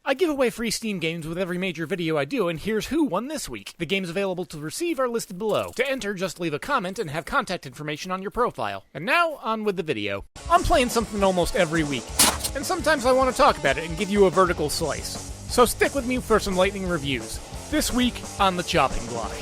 I give away free Steam games with every major video I do, and here's who won this week. The games available to receive are listed below. To enter, just leave a comment and have contact information on your profile. And now, on with the video. I'm playing something almost every week, and sometimes I want to talk about it and give you a vertical slice. So stick with me for some lightning reviews. This week, on the chopping block.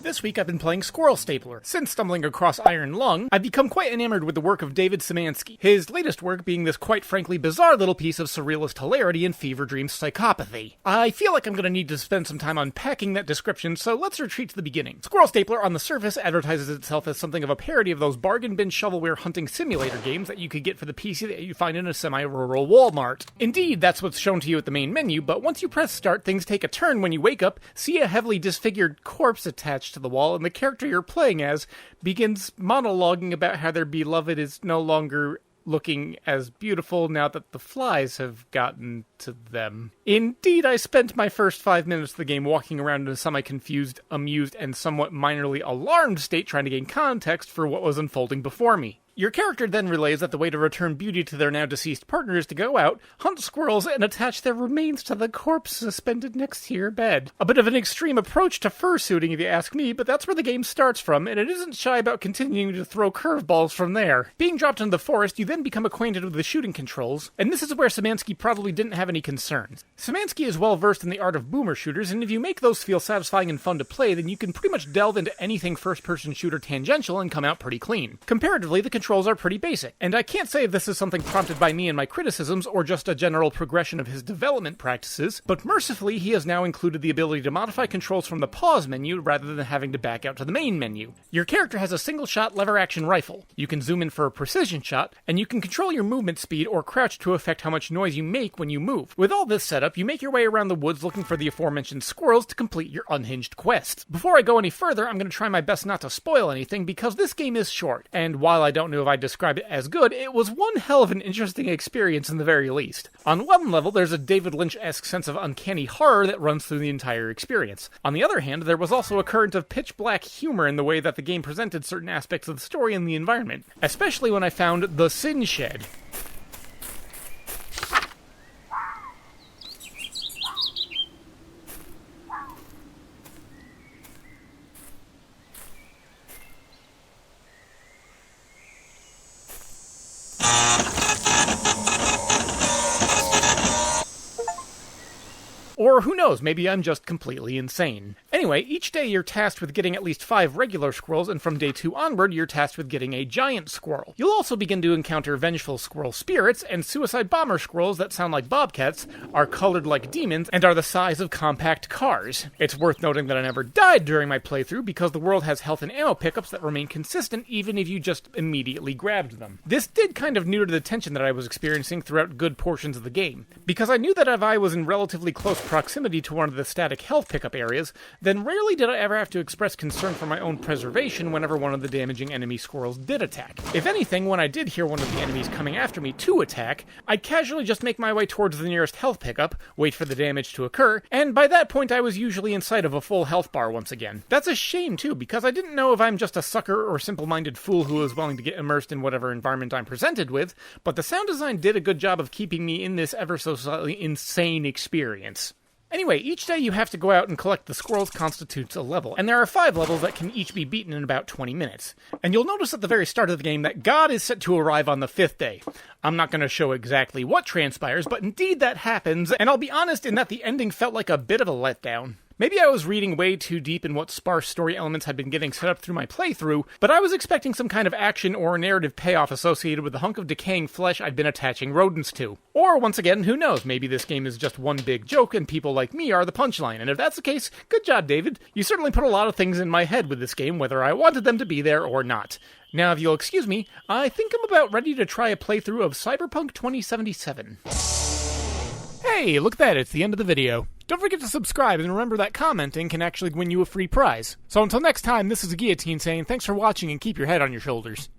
This week I've been playing Squirrel Stapler. Since stumbling across Iron Lung, I've become quite enamored with the work of David Szymanski, his latest work being this quite frankly bizarre little piece of surrealist hilarity and fever dream psychopathy. I feel like I'm going to need to spend some time unpacking that description, so let's retreat to the beginning. Squirrel Stapler on the surface advertises itself as something of a parody of those bargain bin shovelware hunting simulator games that you could get for the PC that you find in a semi-rural Walmart. Indeed, that's what's shown to you at the main menu, but once you press start, things take a turn when you wake up, see a heavily disfigured corpse attached to the wall, and the character you're playing as begins monologuing about how their beloved is no longer looking as beautiful now that the flies have gotten to them. Indeed, I spent my first 5 minutes of the game walking around in a semi-confused, amused, and somewhat minorly alarmed state trying to gain context for what was unfolding before me. Your character then relays that the way to return beauty to their now deceased partner is to go out, hunt squirrels, and attach their remains to the corpse suspended next to your bed. A bit of an extreme approach to fursuiting if you ask me, but that's where the game starts from, and it isn't shy about continuing to throw curveballs from there. Being dropped into the forest, you then become acquainted with the shooting controls, and this is where Szymanski probably didn't have any concerns. Szymanski is well versed in the art of boomer shooters, and if you make those feel satisfying and fun to play, then you can pretty much delve into anything first-person shooter tangential and come out pretty clean. Comparatively, the controls are pretty basic, and I can't say if this is something prompted by me and my criticisms or just a general progression of his development practices, but mercifully he has now included the ability to modify controls from the pause menu rather than having to back out to the main menu. Your character has a single-shot lever-action rifle. You can zoom in for a precision shot, and you can control your movement speed or crouch to affect how much noise you make when you move. With all this setup, you make your way around the woods looking for the aforementioned squirrels to complete your unhinged quest. Before I go any further, I'm going to try my best not to spoil anything because this game is short, and while I don't know if I describe it as good, it was one hell of an interesting experience in the very least. On one level, there's a David Lynch-esque sense of uncanny horror that runs through the entire experience. On the other hand, there was also a current of pitch-black humor in the way that the game presented certain aspects of the story and the environment, especially when I found the Sin Shed. Or who knows, maybe I'm just completely insane. Anyway, each day you're tasked with getting at least 5 regular squirrels, and from day 2 onward, you're tasked with getting a giant squirrel. You'll also begin to encounter vengeful squirrel spirits, and suicide bomber squirrels that sound like bobcats, are colored like demons, and are the size of compact cars. It's worth noting that I never died during my playthrough, because the world has health and ammo pickups that remain consistent even if you just immediately grabbed them. This did kind of neuter the tension that I was experiencing throughout good portions of the game, because I knew that if I was in relatively close proximity to one of the static health pickup areas, then rarely did I ever have to express concern for my own preservation whenever one of the damaging enemy squirrels did attack. If anything, when I did hear one of the enemies coming after me to attack, I'd casually just make my way towards the nearest health pickup, wait for the damage to occur, and by that point I was usually in sight of a full health bar once again. That's a shame too, because I didn't know if I'm just a sucker or simple-minded fool who is willing to get immersed in whatever environment I'm presented with, but the sound design did a good job of keeping me in this ever so slightly insane experience. Anyway, each day you have to go out and collect the squirrels constitutes a level, and there are 5 levels that can each be beaten in about 20 minutes. And you'll notice at the very start of the game that God is set to arrive on the 5th day. I'm not going to show exactly what transpires, but indeed that happens, and I'll be honest in that the ending felt like a bit of a letdown. Maybe I was reading way too deep in what sparse story elements had been getting set up through my playthrough, but I was expecting some kind of action or narrative payoff associated with the hunk of decaying flesh I'd been attaching rodents to. Or, once again, who knows, maybe this game is just one big joke and people like me are the punchline, and if that's the case, good job, David. You certainly put a lot of things in my head with this game, whether I wanted them to be there or not. Now, if you'll excuse me, I think I'm about ready to try a playthrough of Cyberpunk 2077. Hey, look at that, it's the end of the video. Don't forget to subscribe, and remember that commenting can actually win you a free prize. So until next time, this is Gheeotine saying thanks for watching and keep your head on your shoulders.